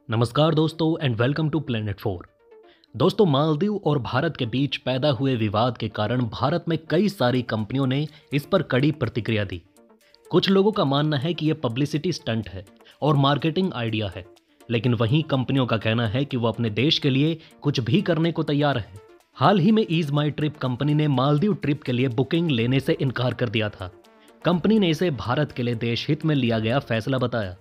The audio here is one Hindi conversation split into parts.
नमस्कार दोस्तों एंड वेलकम टू प्लेनेट 4। दोस्तों, मालदीव और भारत के बीच पैदा हुए विवाद के कारण भारत में कई सारी कंपनियों ने इस पर कड़ी प्रतिक्रिया दी। कुछ लोगों का मानना है कि यह पब्लिसिटी स्टंट है और मार्केटिंग आइडिया है, लेकिन वहीं कंपनियों का कहना है कि वो अपने देश के लिए कुछ भी करने को तैयार है। हाल ही में ईज माई ट्रिप कंपनी ने मालदीव ट्रिप के लिए बुकिंग लेने से इनकार कर दिया था। कंपनी ने इसे भारत के लिए देश हित में लिया गया फैसला बताया,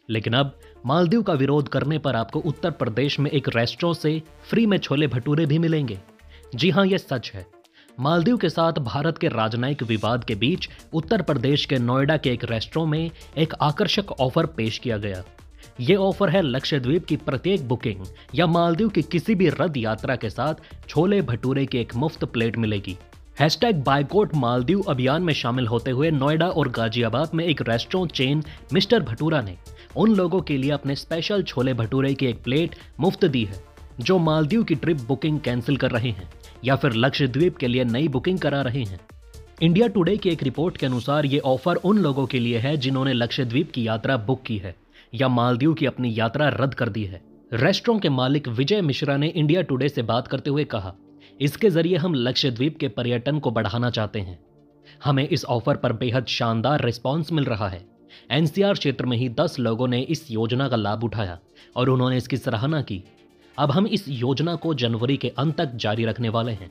लेकिन अब मालदीव का विरोध करने पर आपको उत्तर प्रदेश में एक रेस्टोरेंट से फ्री में छोले भटूरे भी मिलेंगे। जी हां, यह सच है। मालदीव के साथ भारत के राजनयिक विवाद के बीच उत्तर प्रदेश के नोएडा के एक रेस्टोरेंट में एक आकर्षक ऑफर पेश किया गया। ये ऑफर है लक्षद्वीप की प्रत्येक बुकिंग या मालदीव की किसी भी रद्द यात्रा के साथ छोले भटूरे की एक मुफ्त प्लेट मिलेगी। #बायकॉट मालदीव अभियान में शामिल होते हुए नोएडा और गाजियाबाद में एक रेस्टोरेंट चेन मिस्टर भटूरा ने उन लोगों के लिए अपने स्पेशल छोले भटूरे की एक प्लेट मुफ्त दी है जो मालदीव की ट्रिप बुकिंग कैंसिल कर रहे हैं या फिर लक्षद्वीप के लिए नई बुकिंग करा रहे हैं। इंडिया टुडे की एक रिपोर्ट के अनुसार ये ऑफर उन लोगों के लिए है जिन्होंने लक्षद्वीप की यात्रा बुक की है या मालदीव की अपनी यात्रा रद्द कर दी है। रेस्टोरेंट के मालिक विजय मिश्रा ने इंडिया टुडे से बात करते हुए कहा, इसके जरिए हम लक्षद्वीप के पर्यटन को बढ़ाना चाहते हैं। हमें इस ऑफर पर बेहद शानदार रिस्पॉन्स मिल रहा है। एनसीआर क्षेत्र में ही 10 लोगों ने इस योजना का लाभ उठाया और उन्होंने इसकी सराहना की। अब हम इस योजना को जनवरी के अंत तक जारी रखने वाले हैं।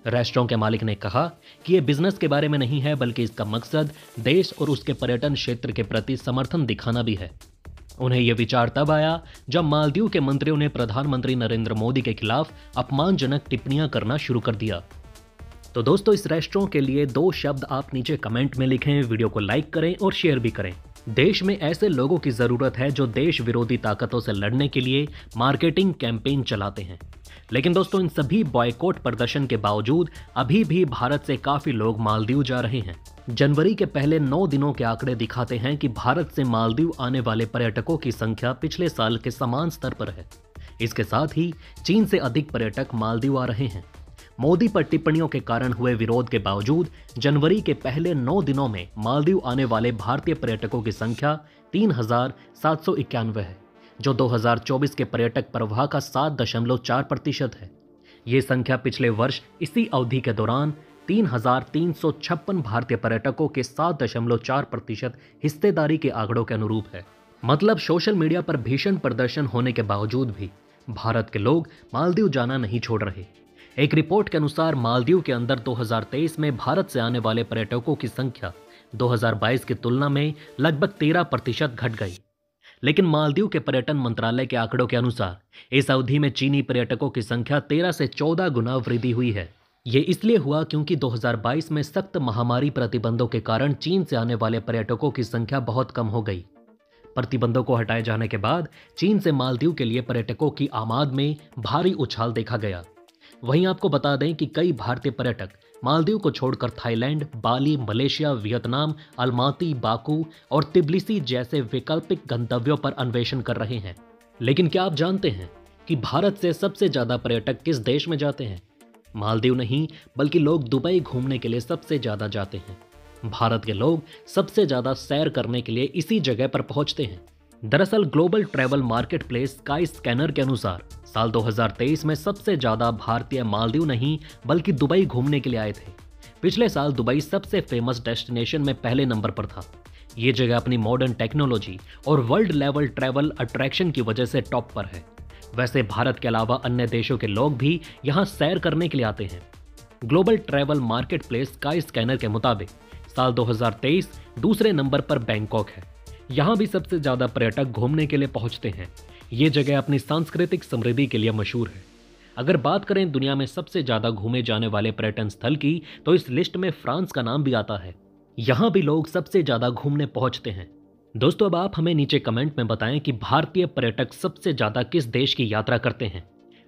रेस्टोरेंट के मालिक ने कहा कि यह बिजनेस के बारे में नहीं है, बल्कि इसका मकसद देश और उसके पर्यटन क्षेत्र के प्रति समर्थन दिखाना भी है। उन्हें यह विचार तब आया जब मालदीव के मंत्रियों ने प्रधानमंत्री नरेंद्र मोदी के खिलाफ अपमानजनक टिप्पणियां करना शुरू कर दिया। तो दोस्तों, इस रेस्टोरेंट के लिए 2 शब्द आप नीचे कमेंट में लिखें, वीडियो को लाइक करें और शेयर भी करें। देश में ऐसे लोगों की जरूरत है जो देश विरोधी ताकतों से लड़ने के लिए मार्केटिंग कैंपेन चलाते हैं। लेकिन दोस्तों, इन सभी बॉयकॉट प्रदर्शन के बावजूद अभी भी भारत से काफी लोग मालदीव जा रहे हैं। जनवरी के पहले 9 दिनों के आंकड़े दिखाते हैं कि भारत से मालदीव आने वाले पर्यटकों की संख्या पिछले साल के समान स्तर पर है। इसके साथ ही चीन से अधिक पर्यटक मालदीव आ रहे हैं। मोदी पर टिप्पणियों के कारण हुए विरोध के बावजूद जनवरी के पहले 9 दिनों में मालदीव आने वाले भारतीय पर्यटकों की संख्या 3,791 है, जो 2024 के पर्यटक प्रवाह का 7.4% है। ये संख्या पिछले वर्ष इसी अवधि के दौरान 3,356 भारतीय पर्यटकों के 7.4% हिस्सेदारी के आंकड़ों के अनुरूप है। मतलब सोशल मीडिया पर भीषण प्रदर्शन होने के बावजूद भी भारत के लोग मालदीव जाना नहीं छोड़ रहे। एक रिपोर्ट के अनुसार मालदीव के अंदर 2023 में भारत से आने वाले पर्यटकों की संख्या 2022 की तुलना में लगभग 13% घट गई। लेकिन मालदीव के पर्यटन मंत्रालय के आंकड़ों के अनुसार इस अवधि में चीनी पर्यटकों की संख्या 13 से 14 गुना वृद्धि हुई है। ये इसलिए हुआ क्योंकि 2022 में सख्त महामारी प्रतिबंधों के कारण चीन से आने वाले पर्यटकों की संख्या बहुत कम हो गई। प्रतिबंधों को हटाए जाने के बाद चीन से मालदीव के लिए पर्यटकों की आमाद में भारी उछाल देखा गया। वहीं आपको बता दें कि कई भारतीय पर्यटक मालदीव को छोड़कर थाईलैंड, बाली, मलेशिया, वियतनाम, अलमाती, बाकू और तिब्लिसी जैसे वैकल्पिक गंतव्यों पर अन्वेषण कर रहे हैं। लेकिन क्या आप जानते हैं कि भारत से सबसे ज्यादा पर्यटक किस देश में जाते हैं? मालदीव नहीं, बल्कि लोग दुबई घूमने के लिए सबसे ज्यादा जाते हैं। भारत के लोग सबसे ज्यादा सैर करने के लिए इसी जगह पर पहुंचते हैं। दरअसल global travel market place sky scanner के अनुसार साल 2023 में सबसे ज्यादा भारतीय मालदीव नहीं बल्कि दुबई घूमने के लिए आए थे। पिछले साल दुबई सबसे फेमस डेस्टिनेशन में पहले नंबर पर था। ये जगह अपनी मॉडर्न टेक्नोलॉजी और वर्ल्ड लेवल ट्रैवल अट्रैक्शन की वजह से टॉप पर है। वैसे भारत के अलावा अन्य देशों के लोग भी यहाँ सैर करने के लिए आते हैं। Global travel market place sky scanner के मुताबिक साल 2023 दूसरे नंबर पर बैंकॉक है। यहाँ भी सबसे ज्यादा पर्यटक घूमने के लिए पहुंचते हैं। ये जगह अपनी सांस्कृतिक समृद्धि के लिए मशहूर है। अगर बात करें दुनिया में सबसे ज्यादा घूमे जाने वाले पर्यटन स्थल की, तो इस लिस्ट में फ्रांस का नाम भी आता है। यहाँ भी लोग सबसे ज्यादा घूमने पहुंचते हैं। दोस्तों, अब आप हमें नीचे कमेंट में बताएं कि भारतीय पर्यटक सबसे ज्यादा किस देश की यात्रा करते हैं।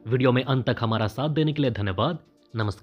वीडियो में अंत तक हमारा साथ देने के लिए धन्यवाद। नमस्कार।